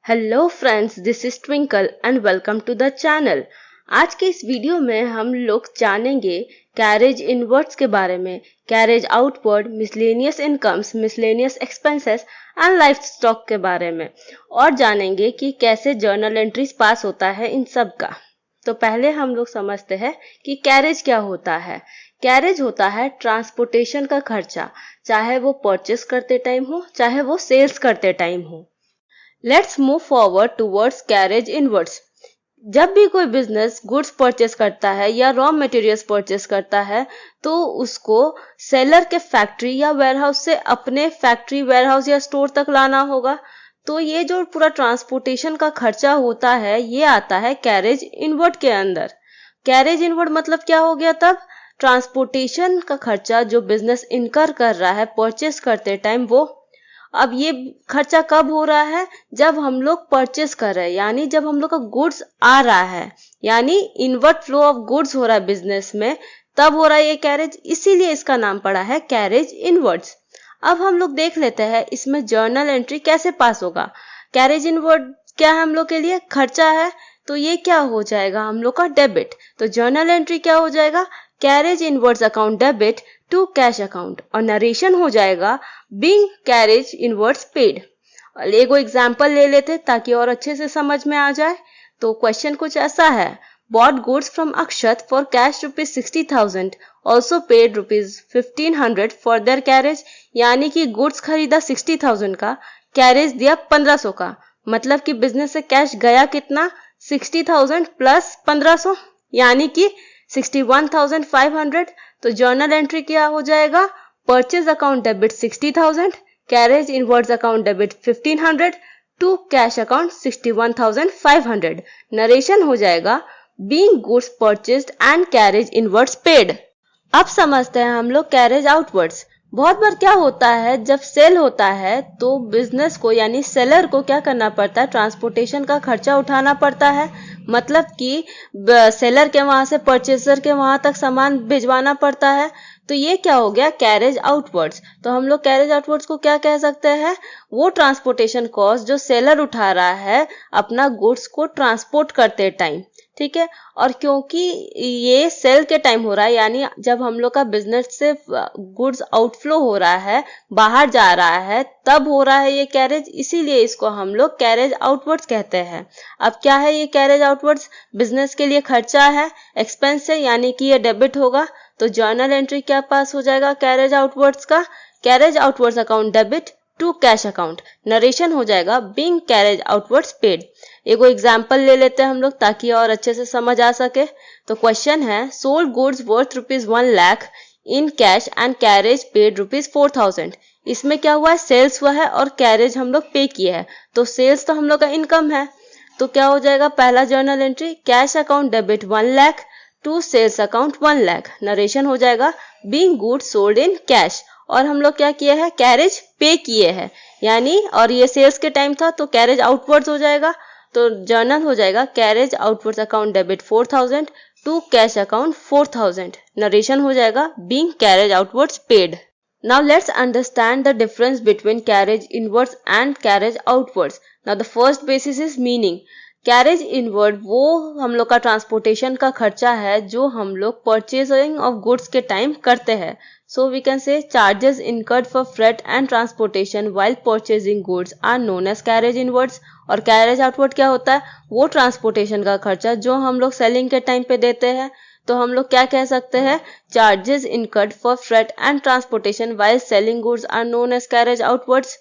Hello friends, this is Twinkle and welcome to the channel. आज के इस वीडियो में हम लोग जानेंगे कैरेज इनवर्ड्स के बारे में, carriage outward, miscellaneous incomes, miscellaneous expenses and life stock के बारे में, और जानेंगे कि कैसे जर्नल एंट्रीज पास होता है इन सब का। तो पहले हम लोग समझते हैं कि कैरेज क्या होता है। कैरेज होता है ट्रांसपोर्टेशन का खर्चा, चाहे वो परचेस करते टाइम हो चाहे वो सेल्स करते टाइम हो। Let's move forward towards carriage inwards. जब भी कोई बिजनेस गुड्स परचेस करता है या रॉ मटेरियल्स परचेस करता है तो उसको सेलर के फैक्ट्री या वेयरहाउस से अपने फैक्ट्री, वेयरहाउस या स्टोर तक लाना होगा। तो ये जो पूरा ट्रांसपोर्टेशन का खर्चा होता है ये आता है कैरेज इनवर्ड के अंदर। कैरेज इनवर्ड मतलब क्या हो गया तब? ट्रांसपोर्टेशन का खर्चा जो बिजनेस इनकर कर रहा है परचेस करते टाइम वो। अब ये खर्चा कब हो रहा है? जब हम लोग परचेस कर रहे हैं, यानी जब हम लोग का गुड्स आ रहा है, यानी इनवर्ड फ्लो ऑफ गुड्स हो रहा है बिजनेस में, तब हो रहा है ये कैरेज। इसीलिए इसका नाम पड़ा है कैरेज इनवर्ड्स। अब हम लोग देख लेते हैं इसमें जर्नल एंट्री कैसे पास होगा। कैरेज इनवर्ड क्या है हम लोग के लिए? खर्चा है, तो ये क्या हो जाएगा हम लोग का? डेबिट। तो जर्नल एंट्री क्या हो जाएगा? Carriage inwards account debit to cash account, और नरेशन हो जाएगा बीइंग कैरेज इनवर्ड्स पेड। एगो एग्जांपल ले लेते ताकि और अच्छे से समझ में आ जाए। तो क्वेश्चन कुछ ऐसा है, bought goods from Akshat for cash ₹60,000, also paid ₹1,500 for their carriage. यानी कि गुड्स खरीदा 60,000 का, कैरेज दिया 1500 का। मतलब कि बिजनेस से कैश गया कितना? 60,000 प्लस 1500, यानी कि 61,500। तो जर्नल एंट्री क्या हो जाएगा? Purchase account debit 60,000, carriage inwards account debit 1500 to cash account 61,500। Narration हो जाएगा being goods purchased and carriage inwards paid. अब समझते हैं हम लोग कैरेज आउटवर्ड्स। बहुत बार क्या होता है, जब सेल होता है तो बिजनेस को यानी सेलर को क्या करना पड़ता है? ट्रांसपोर्टेशन का खर्चा उठाना पड़ता है। मतलब कि सेलर के वहां से परचेसर के वहां तक सामान भिजवाना पड़ता है। तो ये क्या हो गया? Carriage outwards. तो हम लोग कैरेज आउटवर्ड्स को क्या कह सकते हैं? वो ट्रांसपोर्टेशन कॉस्ट जो सेलर उठा रहा है अपना गुड्स को ट्रांसपोर्ट करते टाइम। ठीक है। और क्योंकि ये सेल के टाइम हो रहा है, यानी जब हम लोग का बिजनेस से गुड्स आउटफ्लो हो रहा है, बाहर जा रहा है, तब हो रहा है ये कैरेज। इसीलिए इसको हम लोग कैरेज आउटवर्ड्स कहते हैं। अब क्या है ये कैरेज आउटवर्ड्स? बिजनेस के लिए खर्चा है, एक्सपेंस है, यानी कि ये डेबिट होगा। तो जर्नल एंट्री क्या पास हो जाएगा कैरेज आउटवर्ड्स का? Carriage outwards account debit to cash account. Narration हो जाएगा बीइंग कैरेज आउटवर्ड्स पेड। एगो एग्जांपल ले लेते हैं हम लोग ताकि और अच्छे से समझ आ सके। तो क्वेश्चन है, sold goods worth ₹1 lakh in cash and carriage paid ₹4,000। इसमें क्या हुआ है? सेल्स हुआ है और कैरेज हम लोग पे किए हैं। तो सेल्स तो हम लोग का इनकम है। तो क्या हो जाएगा पहला journal entry? Cash account debit 1 lakh to sales account 1 lakh. Narration हो जाएगा being goods sold in cash, और हम लोग क्या किए हैं? कैरेज पे किए हैं, यानी और ये सेल्स के टाइम था तो कैरेज आउटवर्ड्स हो जाएगा। तो जर्नल हो जाएगा carriage outwards account debit 4,000 to cash account 4,000। Narration हो जाएगा being carriage outwards paid. Now let's understand the difference between carriage inwards and carriage outwards. Now the first basis is meaning. Carriage inward वो हम लोग का transportation का खर्चा है जो हम लोग परचेजिंग ऑफ गुड्स के टाइम करते हैं। So we can say charges incurred for freight and transportation while purchasing goods are known as carriage inwards. और कैरेज आउटवर्ड क्या होता है? वो ट्रांसपोर्टेशन का खर्चा जो हम लोग सेलिंग के टाइम पे देते हैं। तो हम लोग क्या कह सकते हैं? Charges incurred for freight and transportation while selling goods are known as carriage outwards.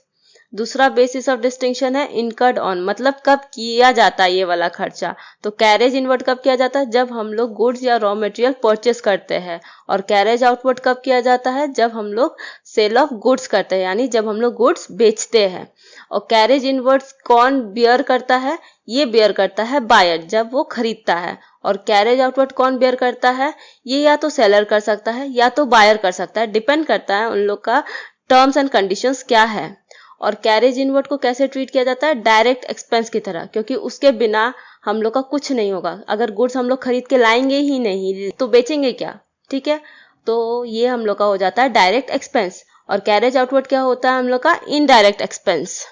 दूसरा बेसिस ऑफ डिस्टिंक्शन है इनकर्ड ऑन, मतलब कब किया जाता है ये वाला खर्चा। तो कैरेज इनवर्ड कब किया जाता है? जब हम लोग गुड्स या रॉ मटेरियल परचेस करते हैं। और कैरेज आउटवर्ड कब किया जाता है? जब हम लोग सेल ऑफ गुड्स करते हैं, यानी जब हम लोग गुड्स बेचते हैं। और कैरेज इनवर्ड कौन बियर करता है? ये बियर करता है बायर, जब वो खरीदता है। और कैरेज आउटवर्ड कौन बियर करता है? ये या तो सेलर कर सकता है या तो बायर कर सकता है, डिपेंड करता है उन लोग का टर्म्स एंड कंडीशंस क्या है। और कैरेज इनवर्ड को कैसे ट्रीट किया जाता है? डायरेक्ट एक्सपेंस की तरह, क्योंकि उसके बिना हम लोग का कुछ नहीं होगा। अगर गुड्स हम लोग खरीद के लाएंगे ही नहीं तो बेचेंगे क्या? ठीक है। तो ये हम लोग का हो जाता है डायरेक्ट एक्सपेंस। और कैरेज आउटवर्ड क्या होता है? हम लोग का इनडायरेक्ट एक्सपेंस।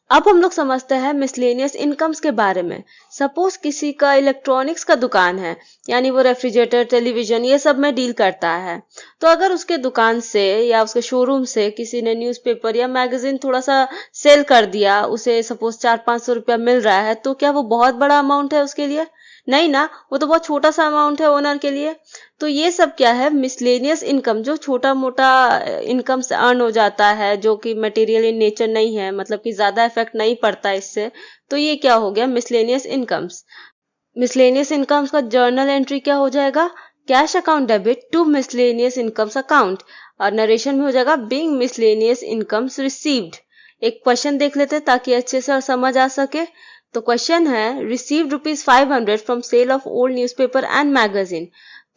अब हम लोग समझते हैं मिसलेनियस इनकम्स के बारे में। सपोज किसी का इलेक्ट्रॉनिक्स का दुकान है, यानी वो रेफ्रिजरेटर, टेलीविजन ये सब में डील करता है। तो अगर उसके दुकान से या उसके शोरूम से किसी ने न्यूज़पेपर या मैगजीन थोड़ा सा सेल कर दिया, उसे सपोज 400-500 रुपया मिल रहा है, तो क्या वो बहुत बड़ा अमाउंट है उसके लिए? नहीं ना, वो तो बहुत छोटा सा अमाउंट है ओनर के लिए। तो ये सब क्या है? मिसलेनियस इनकम, जो छोटा मोटा इनकम से अर्न हो जाता है, जो कि मटेरियल इन नेचर नहीं है, मतलब कि ज्यादा इफेक्ट नहीं पड़ता इससे। तो ये क्या हो गया? Miscellaneous incomes. मिसलेनियस इनकम्स का जर्नल एंट्री क्या हो जाएगा? Cash account debit to miscellaneous incomes account, और नरेशन में हो जाएगा बीइंग मिसलेनियस इनकम्स रिसीव्ड। एक क्वेश्चन देख लेते हैं ताकि अच्छे से समझ आ सके। तो क्वेश्चन है, received ₹500 from sale of old newspaper and magazine.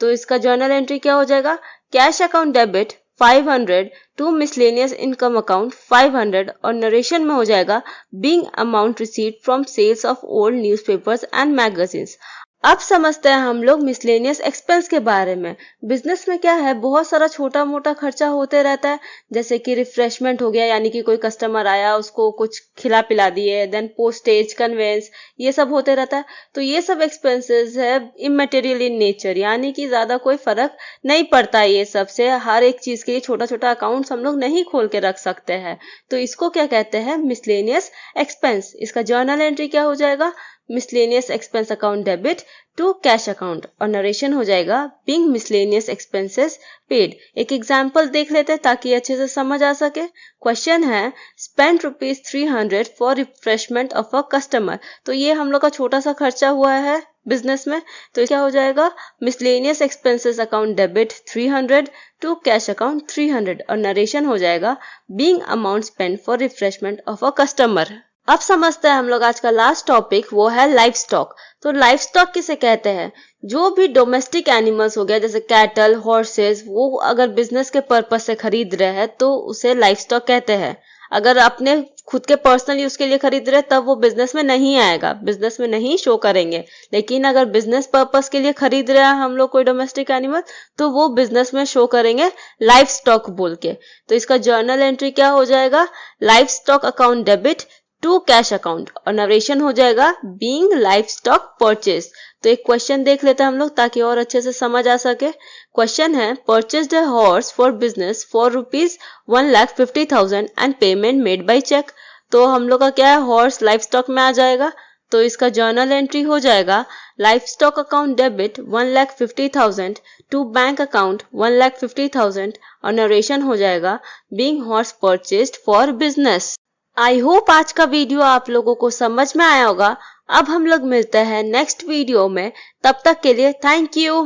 तो इसका जर्नल एंट्री क्या हो जाएगा? Cash account debit 500 to miscellaneous income account 500, और नरेशन में हो जाएगा being amount received from sales of old newspapers and magazines. अब समझते हैं हम लोग मिसलेनियस एक्सपेंस के बारे में। बिजनेस में क्या है, बहुत सारा छोटा मोटा खर्चा होते रहता है, जैसे कि रिफ्रेशमेंट हो गया, यानी कि कोई कस्टमर आया उसको कुछ खिला पिला दिए, देन पोस्टेज, कन्वेंस, ये सब होते रहता है। तो ये सब एक्सपेंसेस है इमटेरियल इन नेचर, यानी कि ज्यादा कोई फर्क नहीं पड़ता ये सब से। हर एक चीज के लिए छोटा छोटा अकाउंट्स हम लोग नहीं खोल के रख सकते हैं। तो इसको क्या कहते हैं? Miscellaneous expense. इसका जर्नल एंट्री क्या हो जाएगा? Miscellaneous expense account debit to cash account, और नरेशन हो जाएगा बीइंग मिसलेनियस एक्सपेंसेस पेड। एक एग्जांपल देख लेते हैं ताकि अच्छे से समझ आ सके। क्वेश्चन है, spend ₹300 for refreshment of a customer. तो ये हम लोग का छोटा सा खर्चा हुआ है बिजनेस में। तो क्या हो जाएगा? Miscellaneous expenses account debit 300 to cash account 300, और नरेशन हो जाएगा being amount spend for refreshment of a customer. अब समझते हैं हम लोग आज का लास्ट टॉपिक, वो है लाइफ स्टॉक। तो लाइफ स्टॉक किसे कहते हैं? जो भी डोमेस्टिक एनिमल्स हो गया, जैसे कैटल, हॉर्सेस, वो अगर बिजनेस के पर्पस से खरीद रहे हैं तो उसे लाइफ स्टॉक कहते हैं। अगर अपने खुद के पर्सनल यूज के लिए खरीद रहे तब वो बिजनेस में नहीं आएगा, बिजनेस में नहीं शो करेंगे। लेकिन अगर बिजनेस पर्पस के लिए खरीद रहे हैं हम लोग कोई डोमेस्टिक एनिमल, तो वो बिजनेस में शो करेंगे लाइफ स्टॉक बोल के। तो इसका जर्नल एंट्री क्या हो जाएगा? Life stock account debit to cash account, और नरेशन हो जाएगा बीइंग लाइफ स्टॉक परचेज। तो एक क्वेश्चन देख लेते हैं हम लोग ताकि और अच्छे से समझ आ सके। क्वेश्चन है, purchased a horse for business for ₹1,50,000 and payment made by cheque. तो हम लोग का क्या है? हॉर्स लाइफ स्टॉक में आ जाएगा। तो इसका जर्नल एंट्री हो जाएगा life stock account debit 1,50,000 to bank account 1,50,000, और नरेशन हो जाएगा being horse purchased for business. I hope आज का वीडियो आप लोगों को समझ में आया होगा। अब हम लोग मिलते हैं नेक्स्ट वीडियो में, तब तक के लिए थैंक यू।